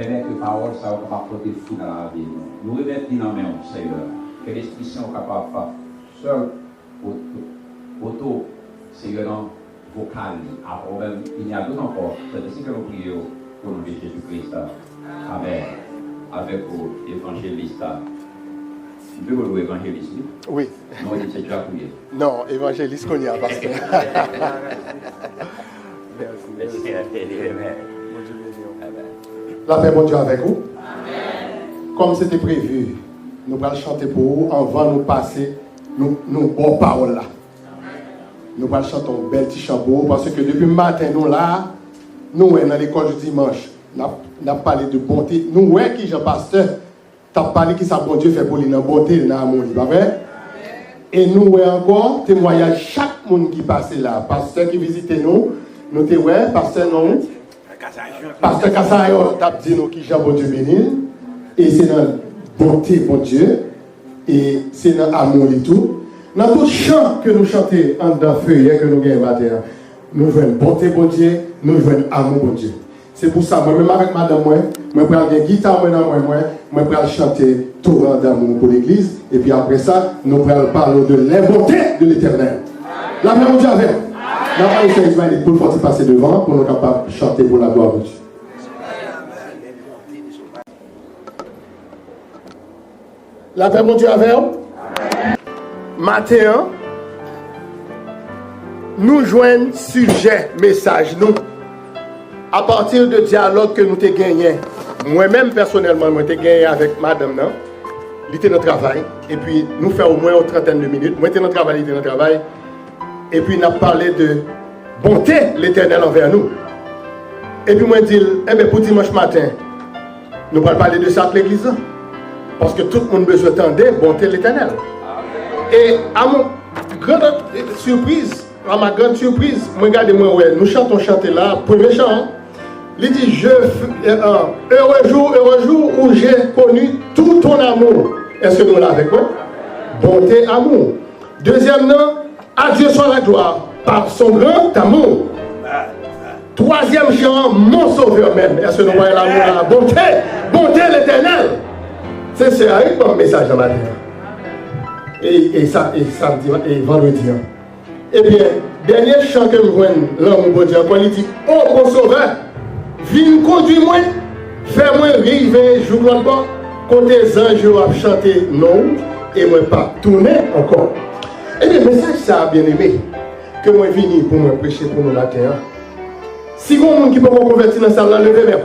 permet que parole ça va porter fruit dans la vie. Nous remettons dans main, Seigneur, que l'Esprit Saint est capable de faire seul, auto, Seigneur, vocal, même, il y a d'autres encore. C'est ainsi que nous prions pour nous Jésus-Christ. Amen. Avec vous, évangéliste. Tu peux le évangéliste? Oui. Non, il s'est déjà prié. Non, évangéliste qu'on y a, parce que. Merci. La paix, bon Dieu, avec vous. Amen. Comme c'était prévu, nous allons chanter pour vous avant de passer nos bonnes paroles là. Nous allons chanter un bel petit chant pour vous parce que depuis le matin, nous là, nous, dans l'école du dimanche, nous avons parlé de bonté. Nous, qui Jean Pasteur, tu as parlé qui ça, bon Dieu, fait pour lui, dans bonté, dans l'amour, pas vrai? Et nous, encore, témoignage chaque monde qui passe là. Pasteur qui visite nous, nous témoignons, pasteur non. Pasteur Kassayo t'a dit nous qui Jean bon Dieu béni. Et c'est dans bonté, bon Dieu. Et c'est dans amour et tout. Dans tout chant que nous chantons en dedans feuillet que nous gagnons matin, nous jouons bonté, bon Dieu, nous jouons amour, bon Dieu. C'est pour ça, moi-même avec madame, moi, je prends une guitare, moi, je chanter Torah d'amour pour l'église. Et puis après ça, nous allons parler de la bonté de l'éternel. La paix, bon Dieu, avec. Nous allons essayer Ismaël pour le passer devant pour nous capables de chanter pour la gloire de Dieu. La paix, bon Dieu, avec. Matin, nous joignons sujet, message, nous. À partir de dialogue que nous avons gagné, moi-même personnellement, je gagné avec madame, il était dans le travail, et puis nous faisons au moins une trentaine de minutes. Moi, j'étais dans le travail, il était dans le travail, et puis nous avons parlé de bonté l'éternel envers nous. Et puis moi, je dis, pour dimanche matin, nous allons parler de ça à l'église, parce que tout le monde a besoin d'entendre bonté l'éternel. Et à ma grande surprise, moi, regardez-moi, ouais, nous chantons là, premier chant. Il dit, heureux jour où j'ai connu tout ton amour. Est-ce que nous l'avons avec moi? Bonté, amour. Deuxième nom, à Dieu soit la gloire, par son grand amour. Troisième chant, mon sauveur même. Est-ce que nous voyons l'amour, la bonté l'éternel? C'est un bon message dans ma vie. Et samedi et vendredi. Eh bien, dernier chant que nous voyons, l'homme bon Dieu, quand il dit, oh mon sauveur, viens conduire moi, fais-moi river, joue l'autre bord, quand les anges ont chanté non, et moi pas tourner encore. Eh bien, le message ça bien aimé, que moi venu pour me prêcher pour nous matin. Si vous avez un monde qui peut convertir dans la salle, levez même.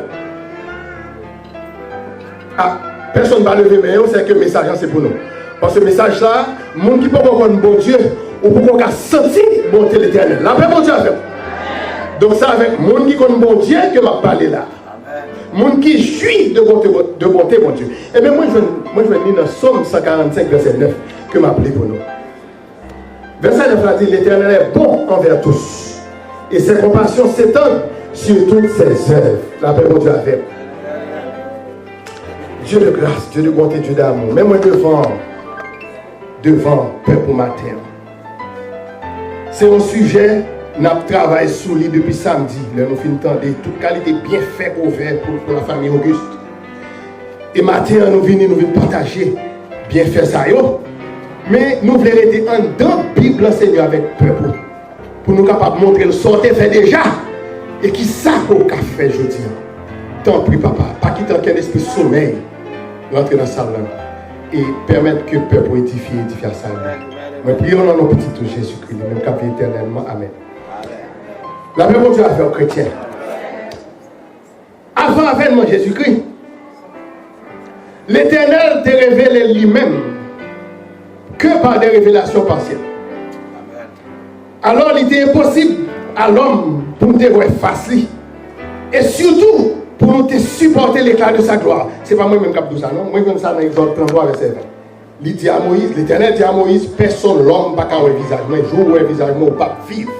Ah, personne ne va lever mais c'est que le message c'est pour nous. Parce que le message là, le monde qui peut comprendre bon Dieu, ou pour qu'on sentir bonté l'éternel. La paix bon Dieu avec. Donc c'est avec le monde qui connaît bon Dieu que m'a parlé là. Le monde qui jouit de bonté bon Dieu. Et bien moi je vais lire dans Somme 145 verset 9 que m'a appelé pour nous. Verset 9 a dit l'éternel est bon envers tous. Et ses compassions s'étendent sur toutes ses œuvres. La paix bon Dieu avec. Dieu de grâce, Dieu de bonté, Dieu d'amour. Même moi devant peuple matin. C'est un sujet, nous travaillons sur lui depuis samedi. Là, nous finissons de toute qualité bien fait ouvert pour la famille Auguste. Et matin, nous venons partager bien fait ça. Mais nous voulons être en dedans de la Bible enseignée avec le peuple. Pour nous capables de montrer le sortie fait déjà. Et qui ça qu'on a fait aujourd'hui. Tant pis, papa. Pas quitter un esprit sommeil. Rentrer dans la salle et permettre que le peuple édifie la salle. Mais prions dans nos petits touches Jésus-Christ, même qu'à vie éternellement. Amen. La paix de Dieu a fait aux chrétiens. Avant l'avènement de Jésus-Christ, l'Éternel t'a révélé lui-même que par des révélations partielles. Alors il était impossible à l'homme pour nous voir facile. Et surtout, pour nous supporter l'éclat de sa gloire. Ce n'est pas moi-même qui ai dit ça, non? Moi, je dis ça dans Exode 33, verset 20. Il dit à Moïse, l'Éternel dit à Moïse, personne, l'homme, ne peut pas voir le visage. Mais je vois le visage, je ne peux pas vivre.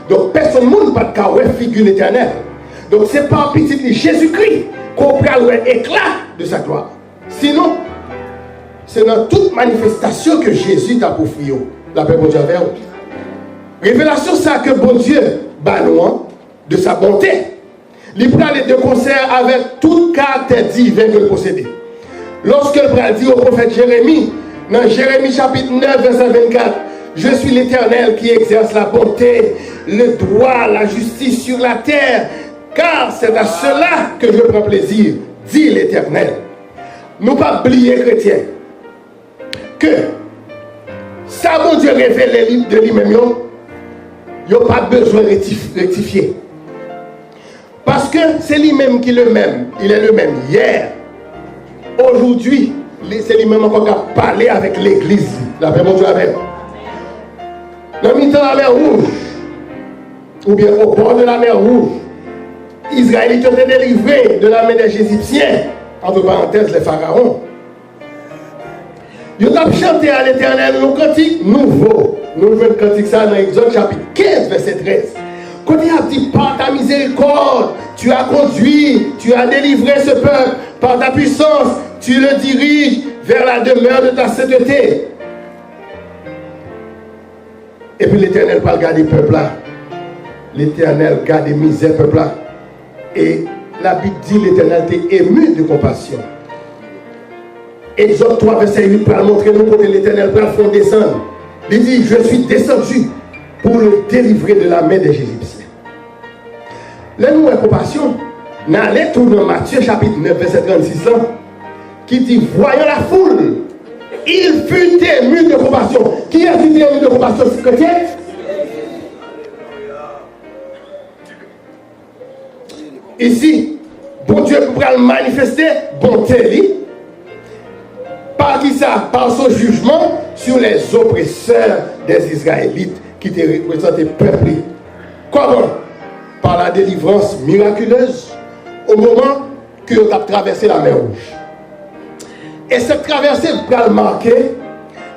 Donc, personne ne peut pas voir la figure l'Éternel. Donc, ce n'est pas un petit Jésus-Christ qu'on peut avoir l'éclat de sa gloire. Sinon, c'est dans toute manifestation que Jésus t'a pour faire. La paix, bon Dieu, avec vous. Révélation, ça que bon Dieu, bah nous, de sa bonté. Il prend les deux concerts avec tout caractère divin que le possédait. Lorsque le dit au prophète Jérémie, dans Jérémie chapitre 9, verset 24, je suis l'Éternel qui exerce la bonté, le droit, la justice sur la terre, car c'est à cela que je prends plaisir, dit l'Éternel. Nous pas oublier, chrétiens, que ça, bon Dieu révèle de lui-même, il n'y a pas besoin de rectifier. Parce que c'est lui-même qui est le même. Il est le même hier. Aujourd'hui, c'est lui-même encore qui a parlé avec l'église. La paix, mon Dieu, avec. Dans le temps de la mer Rouge, ou bien au bord de la mer Rouge, Israël était délivré de la main des Égyptiens, entre parenthèses, les pharaons. Ils ont chanté à l'Éternel un cantique nouveau. Nous jouons le cantique ça dans Exode chapitre 15, verset 13. Quand il a dit, par ta miséricorde, tu as conduit, tu as délivré ce peuple, par ta puissance, tu le diriges vers la demeure de ta sainteté. Et puis l'Éternel pas garder le peuple là. L'Éternel garde les misères peuple là. Et la Bible dit l'Éternel était ému de compassion. Exode 3, verset 8, pour montrer nous que l'Éternel va faire descendre. Il dit, je suis descendu pour le délivrer de la main des Égyptiens. Là, nous avons compassion. Nous allons tourner dans Matthieu chapitre 9, verset 36, qui dit, voyant la foule, il fut ému de compassion. Qui a été ému de compassion, c'est chrétien? Ici, bon Dieu pourra manifester bonté. Par qui ça? Par son jugement sur les oppresseurs des Israélites qui étaient représentés peuple. Comment? Par la délivrance miraculeuse au moment que vous avez traversé la mer Rouge. Et cette traversée va marquer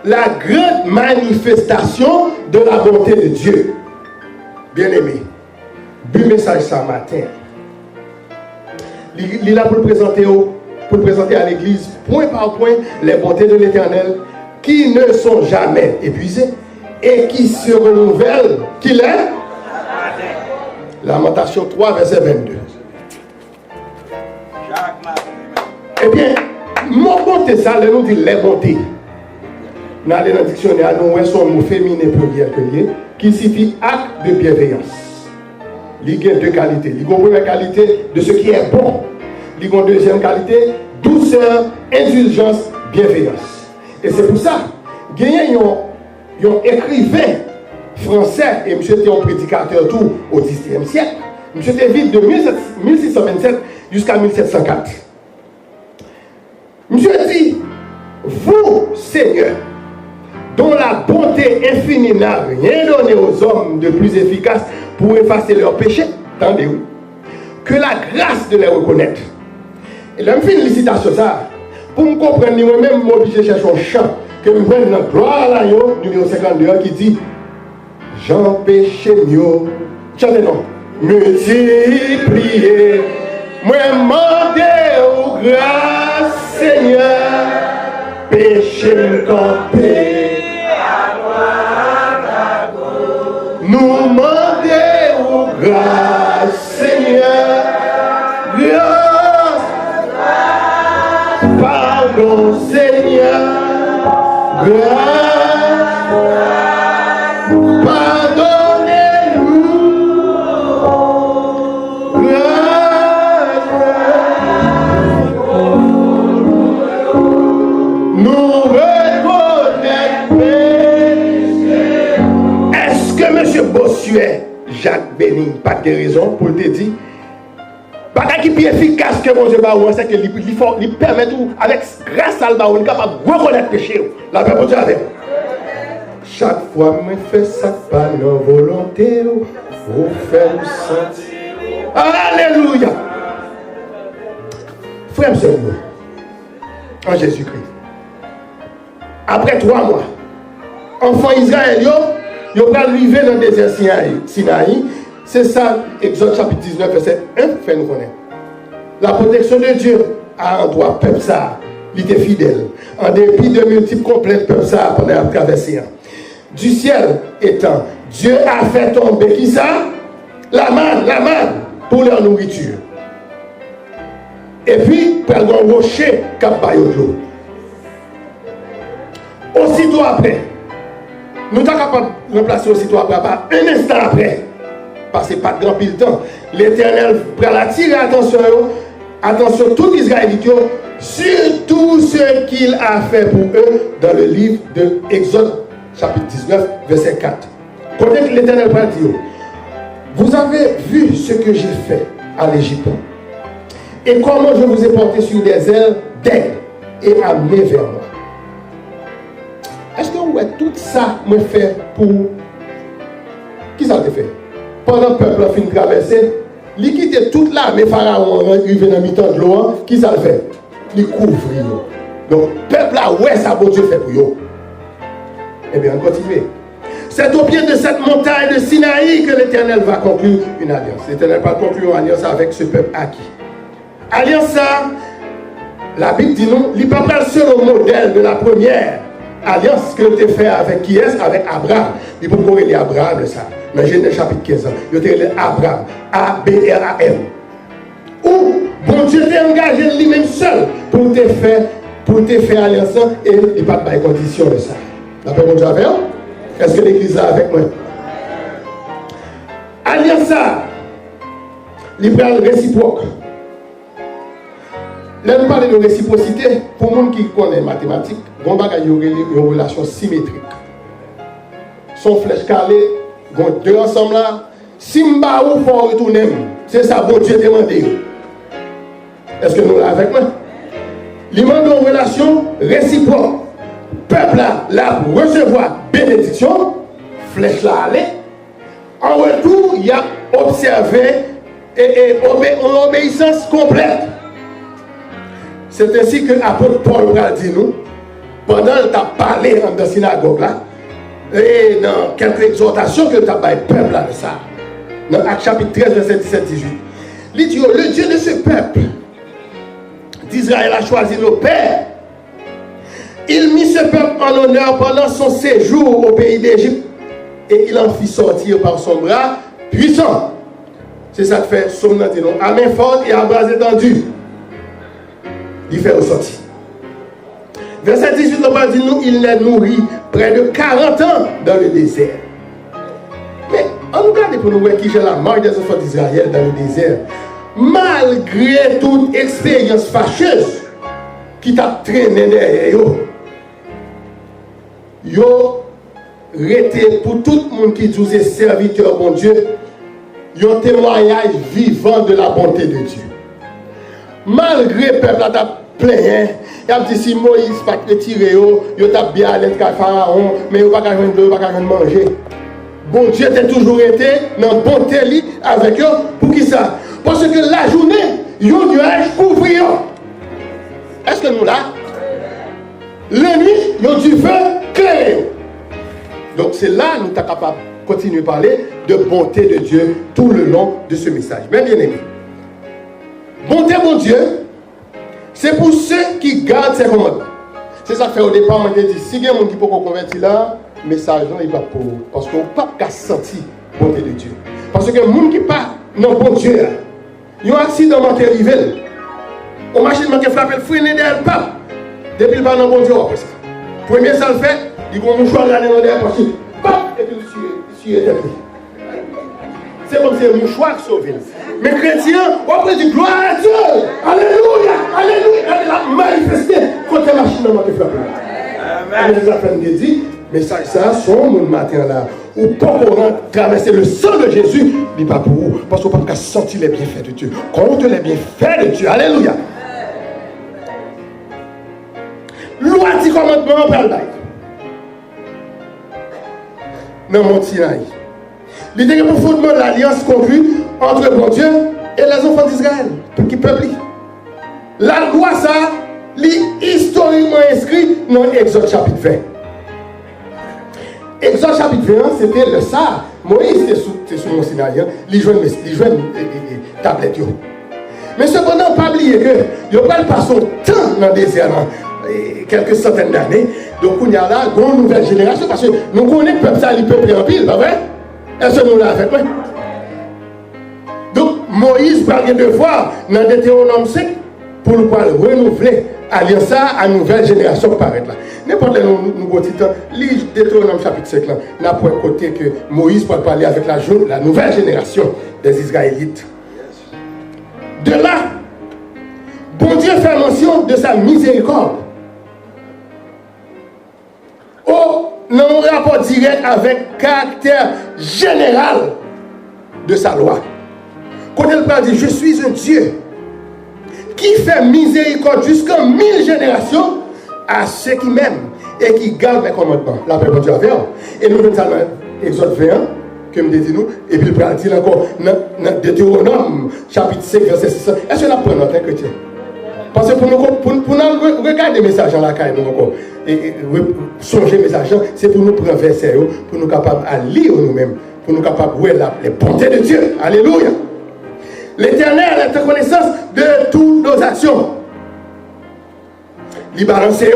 la grande manifestation de la bonté de Dieu. Bien-aimé, bu message ce matin. Il est là pour le présenter à l'église, point par point, les bontés de l'Éternel qui ne sont jamais épuisées et qui se renouvellent. Qu'il est? Lamentation 3, verset 22. Eh bien, mon bonté, ça, nous dit les bontés. Dans le dictionnaire, nous avons son mot féminin pluriel qui signifie acte de bienveillance. Il y a deux qualités. Il y a une première qualité de ce qui est bon. Il y a une deuxième qualité, douceur, indulgence, bienveillance. Et c'est pour ça, il y a un écrivain français, et monsieur était un prédicateur tout au XIXe siècle. Monsieur était vivre de 1627 jusqu'à 1704. Monsieur dit, vous, Seigneur, dont la bonté infinie n'a rien donné aux hommes de plus efficace pour effacer leurs péchés, attendez-vous, que la grâce de les reconnaître. Et là, je fais une citation ça, pour me comprendre, moi-même, je suis obligé de chercher un chant, que je prenne dans Gloire à l'agneau, numéro 52, qui dit, Jean péché mieux, chantez non, multiplié, moi demander aux grâce, Seigneur, péché me camper. Nous demander aux grâce, Seigneur, grâce, pardon, Seigneur, grâce, pardonnez-nous, grâce, nous reconnaître. Est-ce que M. Bossuet, Jacques Bénin, pas de raison pour te dire, pas qui est plus efficace que mon Dieu, c'est qu'il permet tout, avec grâce à l'Alba, on est capable de reconnaître le péché. La paix pour Dieu avec. Chaque fois que je fais ça, pas nos volontés, vous faites sentir. Alléluia. Frère, c'est nous, en Jésus-Christ. Après 3 mois, enfants Israël, ils ont arrivé dans le désert Sinaï. C'est ça, Exode chapitre 19, verset 1, fait nous connaître. La protection de Dieu a un droit, peuple ça, il était fidèle. En dépit de multiples complètes, peuple ça, pendant la traversée. Du ciel étant, Dieu a fait tomber qui ça? La manne, pour leur nourriture. Et puis, pour un rocher qui a baillé l'eau. Aussitôt après, nous sommes capables de remplacer aussitôt après, pas un instant après, parce que pas de grand pile de temps. L'Éternel prend la tire attention tout Israélite sur tout ce qu'il a fait pour eux dans le livre de Exode, chapitre 19, verset 4. Côté que l'Éternel va dire, vous avez vu ce que j'ai fait à l'Égypte et comment je vous ai porté sur des ailes d'aigle et amené vers moi. Est-ce que vous voyez tout ça me fait pour qui ça te fait? Pendant que le peuple a fini de traverser, il quitte toute l'armée pharaon arrivé dans le mi-temps de l'eau, qui ça le fait? Il couvre. Donc, le peuple a ouais, ça bon Dieu fait pour eux. Eh bien, on continue. C'est au pied de cette montagne de Sinaï que l'Éternel va conclure une alliance. L'Éternel va conclure une alliance avec ce peuple acquis. Alliance ça, la Bible dit non, il n'est pas sur le modèle de la première alliance que tu fait avec qui est? Avec Abraham. Il faut corréler Abraham, ça. Dans Genèse chapitre 15, il y a Abraham, A-B-R-A-M. Où bon Dieu t'est engagé lui-même seul pour te faire alliance et il n'y a pas de condition de ça. D'après mon Dieu avec? Est-ce que l'église est avec moi? Alliance ça, il prend le réciproque. Là, nous parlons de réciprocité. Pour les gens qui connaissent les mathématiques, il y a une relation symétrique. Son flèche calée, il y a deux ensemble là. Si je ne faut retourner, c'est ça, bon Dieu demandé. Est-ce que nous l'avons avec moi? Il y a une relation réciproque. Peuple là, pour recevoir bénédiction, flèche là aller. En retour, il y a observé et une obéissance complète. C'est ainsi que l'apôtre Paul a dit nous, pendant qu'il a parlé dans la synagogue là, et dans quelques exhortations que tu as parlé peuple là de ça, dans Actes chapitre 13, verset 17-18, il dit, le Dieu de ce peuple d'Israël a choisi nos pères. Il mit ce peuple en honneur pendant son séjour au pays d'Égypte et il en fit sortir par son bras puissant. C'est ça que fait son nom, à main forte et à bras étendus. Il fait ressortir. Verset 18, on dit nous, il les nourrit près de 40 ans dans le désert. Mais on nous regarde pour nous voir qui j'ai la marque des enfants d'Israël dans le désert. Malgré toute expérience fâcheuse qui t'a traîné derrière eux, yo rété pour tout le monde qui dit c'est serviteur bon Dieu, un témoignage vivant de la bonté de Dieu. Malgré le peuple a plein, il a dit si Moïse pas retiré, il a bien allé à Pharaon, mais il n'a pas de l'eau, il n'a pas de manger. Bon Dieu a toujours été dans la bonté avec eux. Pour qui ça? Parce que la journée, il y a un nuage couvert. Est-ce que nous là? La nuit, il y a du feu clair. Donc c'est là que nous sommes capables de continuer à parler de bonté de Dieu tout le long de ce message. Mais bien aimé, bonté mon Dieu, c'est pour ceux qui gardent ses commandements. C'est ça que fait au départ, on a dit, si il y a des gens qui peuvent convertir là, le message là, il va pour vous. Parce qu'on ne peut pas sentir la bonté de Dieu. Parce que les gens qui ne sont pas dans bon Dieu, ils ont un accident arrivé. On machine qui frappe le frein derrière le pape. Depuis le bas dans bon Dieu, après ça. Premier ça le fait, il va mouchoir dans derrière parce que et puis il est pris. C'est comme si un mouchoir sauvé. Mais chrétiens, on peut dire gloire à Dieu. Alléluia, alléluia. Elle a manifesté contre la machine qui frappe. Amen. Les affaires de dit, mais ça son mon matin là. Ou pas qu'on traverser le sang de Jésus, il n'est pas pour vous. Parce qu'on ne peut pas sentir les bienfaits de Dieu. Compte les bienfaits de Dieu. Alléluia. Loi dit commandement en parle. Dans mon Sinaï. L'idée pour fondement l'alliance conclue entre bon Dieu et les enfants d'Israël, qui peuplent. La loi, ça, est historiquement inscrit dans Exode chapitre 20. Exode chapitre 20, c'était le ça. Moïse était sous mon Sinaï, il jouait une tablette. Mais cependant, pas oublier que il n'y a pas son temps dans le désert, quelques centaines d'années. Donc, il y a là une nouvelle génération, parce que nous connaissons le peuple, ça, il peuple en pile, pas vrai? Est-ce que nous l'avons fait? Donc, Moïse, par le devoir, dans Deutéronome 5, pour nous renouveler alliance à nouvelle génération qui paraît là. N'importe nous nous titre, lis Deutéronome chapitre 5 là, n'a pas côté que Moïse peut parler avec la nouvelle génération des Israélites. De là, bon Dieu fait mention de sa miséricorde. Non rapport direct avec le caractère général de sa loi. Quand elle parle de je suis un Dieu qui fait miséricorde jusqu'à 1000 générations à ceux qui m'aiment et qui gardent mes commandements. La paix de Dieu avec eux. Et nous venons dans Exode 21, que me dit nous, et puis il va dire encore dans Deutéronome, chapitre 5, verset 6. Est-ce que nous apprenons en tant que chrétien? Parce que pour nous regarder les messages dans la caille, et songer les messages, c'est pour nous prendre verset, pour nous capables de lire nous-mêmes, pour nous capables de voir les bontés de Dieu. Alléluia. L'Éternel est en connaissance de toutes nos actions. Il balance et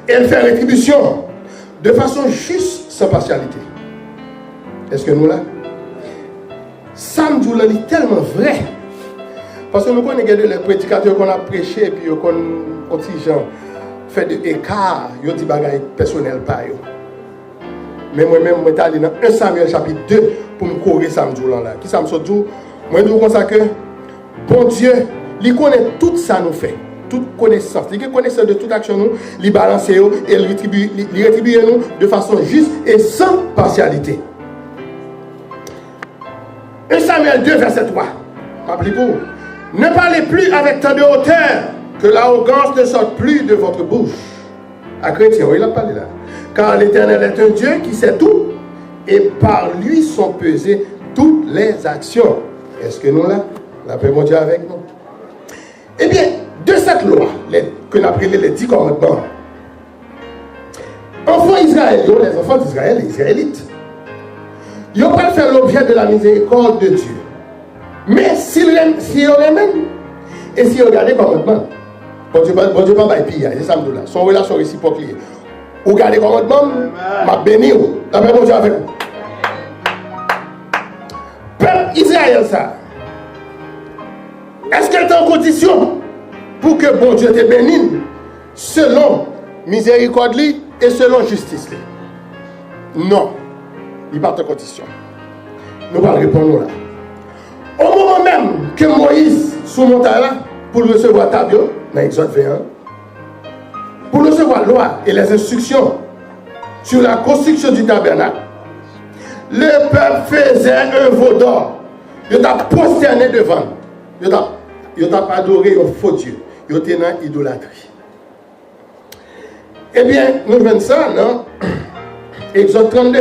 elle fait rétribution de façon juste, sans partialité. Est-ce que nous là? Samedi, est tellement vrai. Parce que nous connaissons les prédicateurs qu'on a prêché et puis qu'on fait de écart, ils ont dit bagaille personnel par eux. Mais moi-même, je suis allé dans 1 Samuel chapitre 2 pour me courir samedi là. Qui ça me dit? Moi, je dis comme ça que bon Dieu, il connaît tout ça nous fait. Toute connaissance. Il connaît de toute action nous, il balance et il rétribue nous de façon juste et sans partialité. 1 Samuel 2, verset 3. Rappelez-vous. Ne parlez plus avec tant de hauteur, que l'arrogance ne sorte plus de votre bouche. À chrétien, il a parlé là. Car l'Éternel est un Dieu qui sait tout, et par lui sont pesées toutes les actions. Est-ce que nous là, la paix de Dieu avec nous? Eh bien, de cette loi, que nous appelons les 10 commandements, enfants Israël, les enfants d'Israël, les Israélites, ils n'ont pas fait l'objet de la miséricorde de Dieu. Mais s'ils remènent, et s'ils regardent les commandements, bon Dieu pas va piller, c'est ça me dit là, son relation réciproque liée. Vous regardez les commandements, m'a béni, la paix de Dieu avec vous. Peuple Israël, ça, est-ce qu'elle est en condition pour que bon Dieu te bénisse selon miséricorde et selon justice? Non, il n'est pas en condition. Nous allons répondre là. Au moment même que Moïse, sous montagne là, pour recevoir Tabio, dans Exode 21, pour recevoir la loi et les instructions sur la construction du tabernacle, le peuple faisait un veau d'or. Il t'a prosterné devant. Il t'a adoré un faux Dieu. Il était dans l'idolâtrie. Eh bien, nous venons ça, non? Exode 32.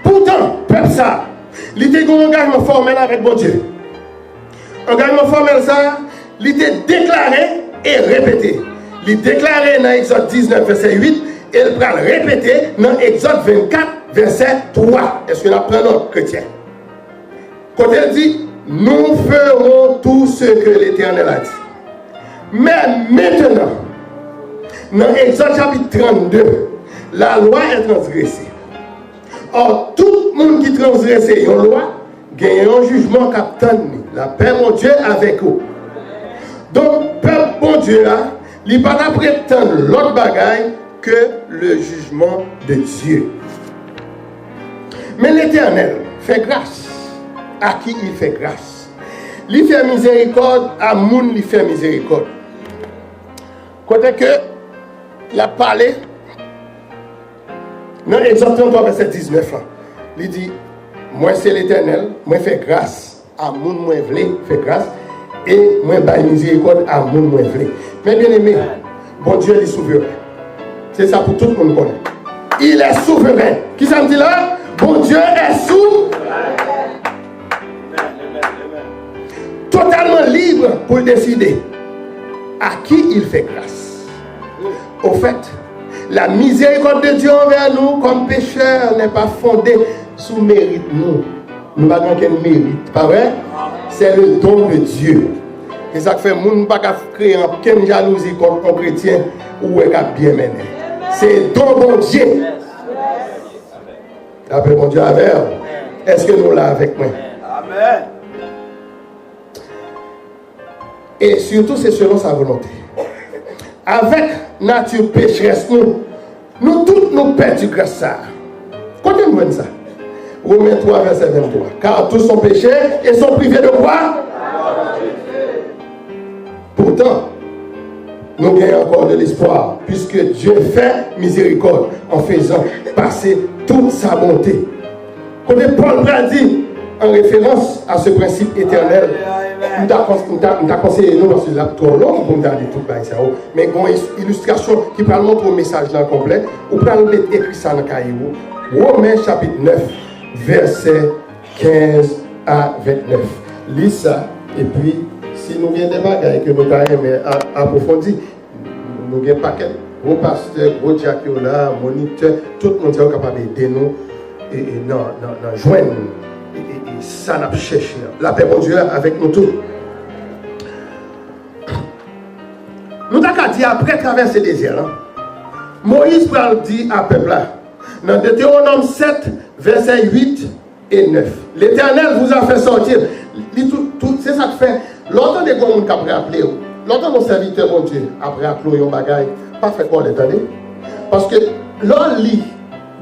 Pourtant, peuple ça, il était un engagement formel avec mon Dieu. Engagement formel ça, il était déclaré et répété. Il déclaré dans Exode 19, verset 8, et il va répéter dans Exode 24, verset 3. Est-ce que nous apprenons chrétien? Quand elle dit, nous ferons tout ce que l'Éternel a dit. Mais maintenant, dans Exode chapitre 32, la loi est transgressée. Or, tout le monde qui transgresse une loi, gagne un jugement captain. La paix, mon Dieu, avec eux. Donc, peuple, mon Dieu, là, il ne va pas prétendre l'autre bagaille que le jugement de Dieu. Mais l'Éternel fait grâce. À qui il fait grâce? Il fait miséricorde, à moun il fait miséricorde. Quand que il a parlé, dans Exode 33, verset 19, il dit, moi c'est l'Éternel, moi fais grâce à moun moi vle, fait grâce, et moi baille miséricorde à moun moi vle. Mais bien aimé, bon Dieu est souverain. C'est ça pour tout le monde connaît. Il est souverain. Qui ça me dit là? Bon Dieu est souverain. Totalement libre pour décider à qui il fait grâce. Au fait, la miséricorde de Dieu envers nous comme pécheurs n'est pas fondée sous mérite nous n'avons aucun mérite, pas vrai? C'est le don de Dieu. Et ça fait que nous ne pouvons pas créer aucune jalousie contre un chrétien ou un bien mené. C'est le don de Dieu. Après mon Dieu avec. Est-ce que nous l'avons avec moi? Amen. Et surtout, c'est selon sa volonté. Avec nature pécheresse, nous tous nous perdons grâce à ça. Quand on voit ça, Romains 3, verset 23. Car tous sont péchés et sont privés de quoi? Pourtant, nous gagnons encore de l'espoir, puisque Dieu fait miséricorde en faisant passer toute sa bonté. Comme Paul a dit, en référence à ce principe éternel, nous avons conseillé, nous, parce que c'est trop long pour nous dire tout ça, mais une illustration qui peut montrer le message là complet, ou peut mettre écrit ça dans le cahier. Romains chapitre 9, verset 15 à 29. Lis ça, et puis, si nous avons des bagages que nous avons approfondi, nous avons un paquet, gros pasteur, gros diacre, moniteur, tout le monde est capable d'aider nous et nous joindre. Et ça n'a pas cherché. La paix de Dieu avec nous tous. Nous avons dit après traverser le désert, Moïse dit à peuple là, dans Deutéronome 7, versets 8 et 9. L'Éternel vous a fait sortir. C'est ça que fait. Longtemps des gens qui après appelé, longtemps nos serviteurs, mon Dieu, après appelé un bagage, pas fait quoi, attendez. Parce que l'on lit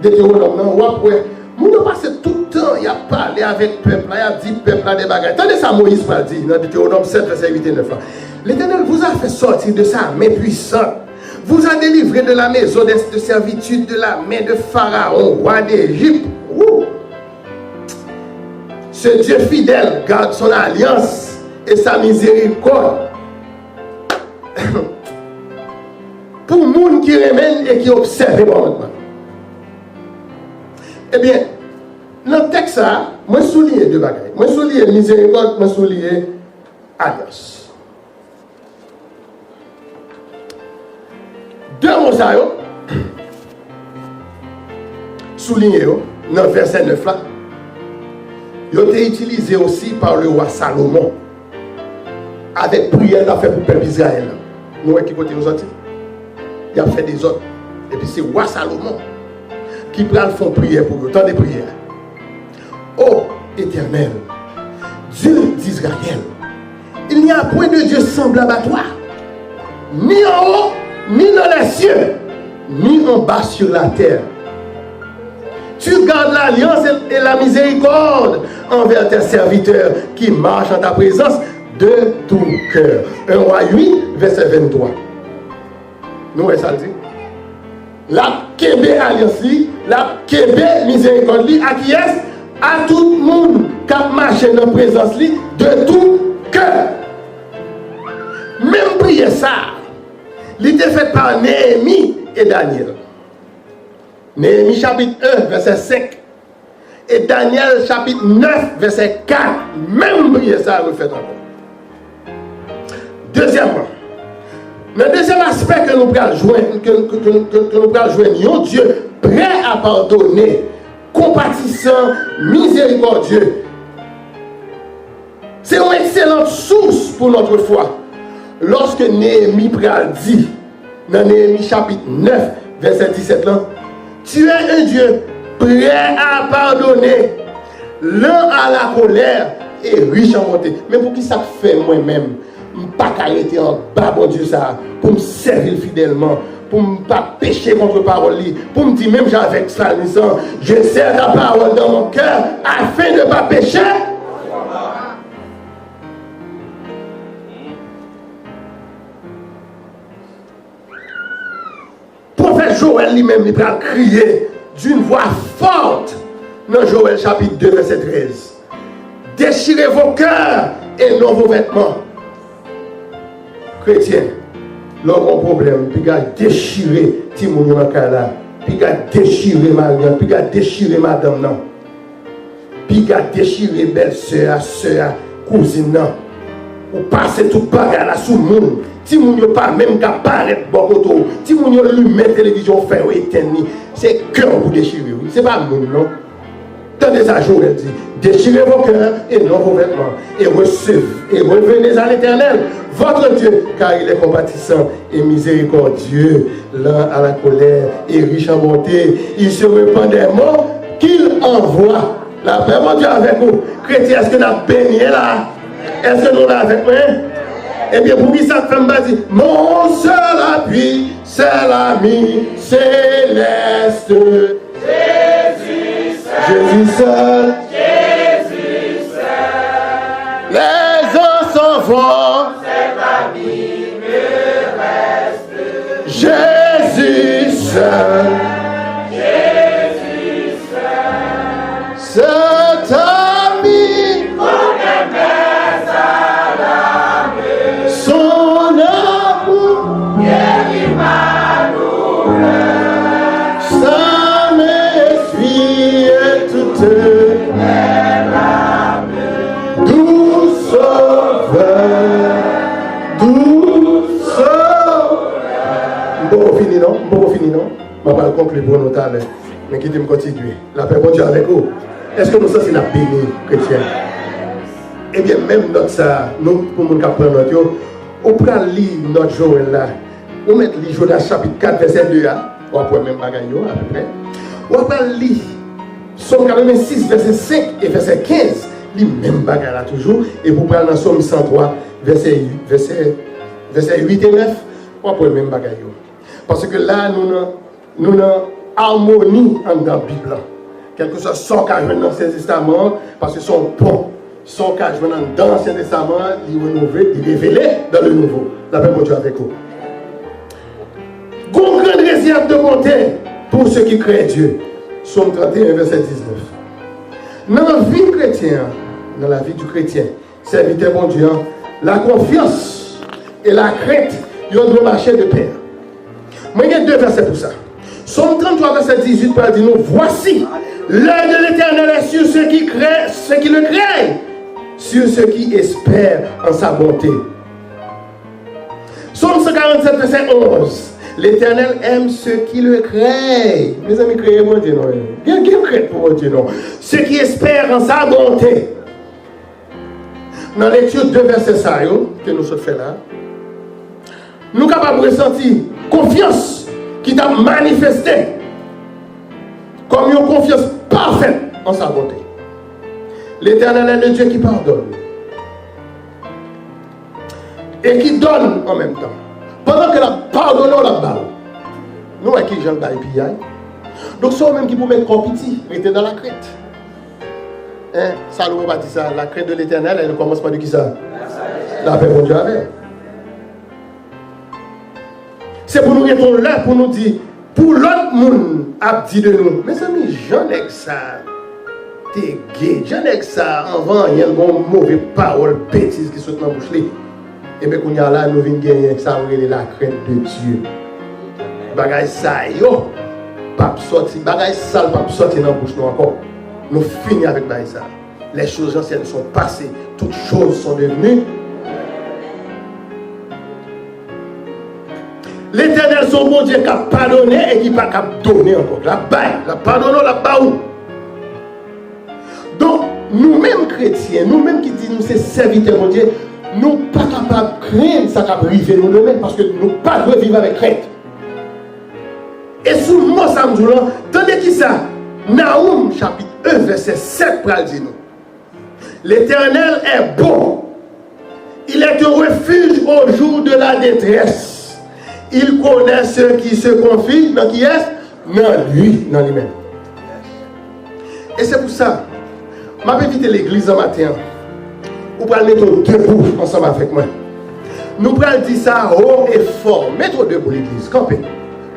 Deutéronome, ou après, nous avons passé tout le temps, il a parlé avec le peuple, il a dit peuple là des bagages. Attendez ça, Moïse va dire dans Deutéronome 7, verset 8 et 9. L'Éternel vous a fait sortir de sa main puissante. Vous a délivré de la maison de servitude, de la main de Pharaon, roi d'Égypte. Ce Dieu fidèle garde son alliance et sa miséricorde pour les gens qui remènent et qui observent le commandement. Eh bien, dans le texte, moi je souligne deux bagages. Moi je souligne miséricorde, moi je souligne alliance. Deux mots ça, souligné dans le verset 9 là, ils ont été utilisés aussi par le roi Salomon avec prière d'affaires pour le peuple d'Israël. Nous, qui côté nous sortis? Il a fait des ordres. Et puis c'est le roi Salomon qui prend le fond prière pour eux, tant de prières. Ô Éternel, Dieu d'Israël, il n'y a point de Dieu semblable à toi, ni en haut, ni dans les cieux, ni en bas sur la terre. Tu gardes l'alliance et la miséricorde envers tes serviteurs qui marchent en ta présence de tout cœur. 1 Roi 8, verset 23. Nous, ça le dit. La Kébé alliance, la Kébé miséricorde, à qui est à tout le monde qui a marché dans la présence de tout cœur. Même prier ça, il était fait par Néhémie et Daniel. Néhémie chapitre 1, verset 5. Et Daniel chapitre 9, verset 4. Même prier ça, refait encore. Deuxièmement, le deuxième aspect que nous pouvons joindre, un Dieu prêt à pardonner, compatissant, miséricordieux. C'est une excellente source pour notre foi. Lorsque Néhémie dit, dans Néhémie chapitre 9, verset 17, là, tu es un Dieu prêt à pardonner, lent à la colère et riche en bonté. Mais pour qui ça fait moi-même? Je ne peux pas arrêter en bas, bon Dieu, ça, pour me servir fidèlement, pour ne pas pécher contre parole, pour me dire, même avec ça, je sers ta parole dans mon cœur afin de ne pas pécher. Prophète Joël lui-même, il va crier d'une voix forte dans Joël chapitre 2, verset 13. Déchirez vos cœurs et non vos vêtements. Chrétien, l'homme a un problème, puis il a déchiré Timoun Yankala, puis il a déchiré Marianne, puis il a déchiré Madame, non. Puis il a déchiré belle-sœur, soeur, cousine, non. Ou passer tout bagarre là sous le monde. Timoun yo pas même qu'à paraître bon côté. Timoun yo lui met télévision fait ou éteindre. C'est cœur pour déchirer. C'est pas monde, non. Tendez ça, Joël dit, déchirez vos cœurs et non vos vêtements, et revenez à l'Éternel, votre Dieu, car il est compatissant et miséricordieux, lent à la colère et riche en bonté. Il se répand des mots qu'il envoie. La paix, mon Dieu, avec vous. Chrétien, est-ce que nous avons béni là? Est-ce que nous l'avons avec nous? Eh bien, pour qui ça femme va dire, mon seul appui, c'est l'ami céleste. Jésus seul. Jésus seul. Les ans s'en vont. Cet ami me reste. Jésus seul. Jésus seul. Cet ami. Son amour guérit ma douleur. Ça m'essuie toute mes larmes. Doux sauveur, doux sauveur. Bon, fini non? Bon, fini non? Je ne vais pas conclure pour notre talent. Mais qui me continuer. La paix, bon Dieu avec vous. Est-ce que nous sommes la béni chrétien? Eh bien, même notre ça, nous, pour nous apprendre notre on prend lire notre Joël là, on met le Joël chapitre 4, verset 2 là, on va prendre même bagaille à peu près. On va lire Somme 86, verset 5 et verset 15, les mêmes bagaille là toujours, et pour prendre dans Somme 103, verset 8 et 9, on va prendre même bagaille. Parce que là, nous avons harmonie dans la Bible. Quelque chose sans qu'à jouer dans l'Ancien Testament, parce que son pont. Son cas, je vais dans l'Ancien Testament, il est rénové, il est révélé dans le Nouveau. La paix pour Dieu avec vous. Grande réserve de bonté pour ceux qui créent Dieu. Somme 31, verset 19. Dans la vie chrétienne, dans la vie du chrétien, serviteur bon Dieu, la confiance et la crainte, ils doivent marcher de pair. Moi, il y a deux versets pour ça. Somme 33, verset 18, pour dire nous, voici, l'œil de l'Éternel est sur ceux qui créent, ceux qui le créent, sur ceux qui espèrent en sa bonté. Somme 147, verset 11. L'Éternel aime ceux qui le créent. Mes amis, créez mon Dieu, non? Bien qui crée pour mon Dieu, non? Ceux qui espèrent en sa bonté. Dans l'étude de versets ça, que nous sommes fait là, nous sommes capables de ressentir confiance qui t'a manifesté comme une confiance parfaite en sa bonté. L'Éternel est le Dieu qui pardonne et qui donne en même temps. Pendant que la pardonne, la balle. Nous, avec qui j'en baille puis donc, c'est même qui peut mettre en petit, rester dans la crête. Hein? Salomon va dire ça, la crête de l'Éternel, elle ne commence pas de qui ça? La paix pour Dieu avec. C'est pour nous répondre là, pour nous dire, pour l'autre monde, a dit de nous, mes amis, j'en ai que ça. T'es gay, j'en ai que ça. Avant, il y a une mauvaise parole, bêtise qui saute dans la bouche. Et bien, quand on y a là, nous venons gagner ça, on est la crainte de Dieu. Bagay ça, yo, pas sorti, bagay sale, pas sorti dans la bouche nous encore. Nous finissons avec bagay ça. Les choses anciennes sont passées, toutes choses sont devenues. L'Éternel, son bon Dieu, qui a pardonné et qui n'a pas donné encore. La baille, la pardonne, la baou. Donc, nous-mêmes chrétiens, nous-mêmes qui disons que c'est serviteurs mon Dieu, nous ne sommes pas capables de craindre ça qui arrive nous nous-mêmes parce que nous ne pouvons pas vivre avec crainte. Et sous le mot samedi, tenez qui ça? Naoum, chapitre 1, verset 7, pour le dire nous. L'Éternel est bon. Il est un refuge au jour de la détresse. Il connaît ceux qui se confient dans qui est? Dans lui, dans lui-même. Et c'est pour ça, je vais inviter l'église ce matin. Vous pouvez mettre debout ensemble avec moi. Nous pouvons dire ça haut et fort. Mettez debout l'église. Campez.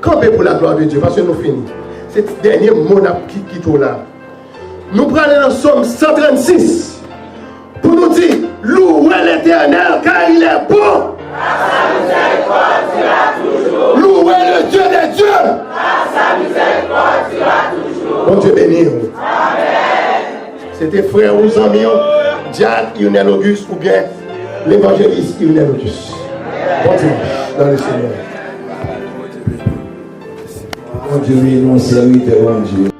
Campez pour la gloire de Dieu parce que nous finissons. C'est le dernier mot qui est là. Nous prenons dans Somme 136 pour nous dire louez l'Éternel car il est bon. Sa miséricorde durera toujours. Louez le Dieu des dieux. Sa miséricorde durera toujours. Bon Dieu béni. Amen. C'était frère ou ami, Diane Lionel Auguste ou bien l'évangéliste Lionel Auguste. Bon Dieu, dans le Seigneur. Bon Dieu, nous serviteurs, bon Dieu.